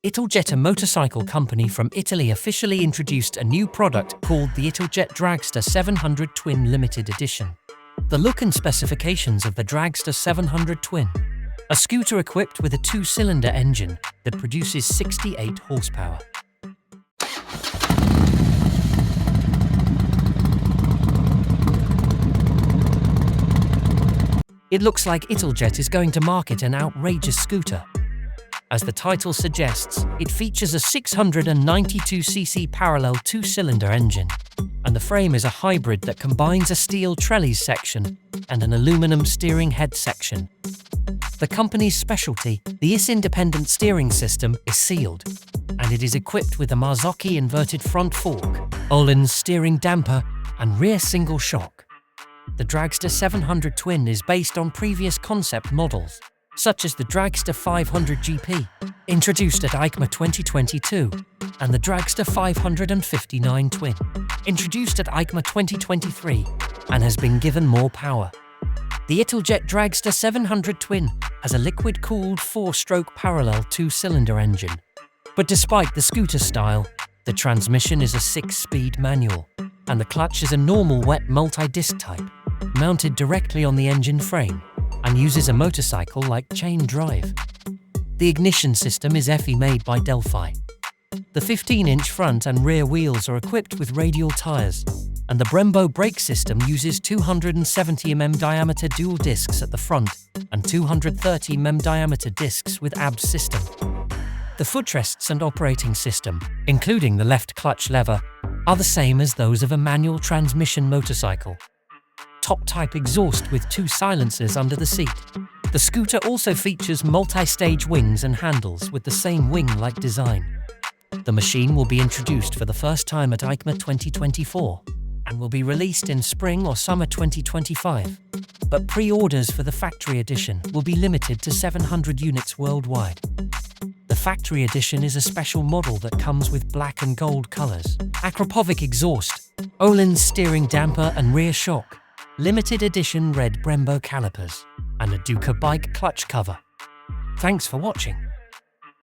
Italjet, a motorcycle company from Italy, officially introduced a new product called the Italjet Dragster 700 Twin Limited Edition. The look and specifications of the Dragster 700 Twin: a scooter equipped with a 2-cylinder engine that produces 68 horsepower. It looks like Italjet is going to market an outrageous scooter. As the title suggests, it features a 692cc parallel 2-cylinder engine, and the frame is a hybrid that combines a steel trellis section and an aluminum steering head section. The company's specialty, the iims independent steering system, is sealed, and it is equipped with a Marzocchi inverted front fork, Öhlins steering damper, and rear single shock. The Dragster 700 Twin is based on previous concept models, such as the Dragster 500 GP, introduced at eimca 2022, and the Dragster 559 Twin, introduced at eimca 2023, and has been given more power. The Italjet Dragster 700 Twin has a liquid-cooled 4-stroke parallel 2-cylinder engine, but despite the scooter style, the transmission is a 6-speed manual, and the clutch is a normal wet multi-disc type, mounted directly on the engine frame, and uses a motorcycle-like chain drive. The ignition system is FE made by Delphi. The 15-inch front and rear wheels are equipped with radial tires, and the Brembo brake system uses 270 mm diameter dual discs at the front and 230 mm diameter discs with ABS system. The footrests and operating system, including the left clutch lever, are the same as those of a manual transmission motorcycle. Top-type exhaust with 2 silencers under the seat. The scooter also features multi-stage wings and handles with the same wing-like design. The machine will be introduced for the first time at eimca 2024 and will be released in spring or summer 2025. But pre-orders for the factory edition will be limited to 700 units worldwide. The factory edition is a special model that comes with black and gold colors, Akrapovic exhaust, Öhlins steering damper and rear shock, limited edition red Brembo calipers, and a Duca bike clutch cover. Thanks for watching.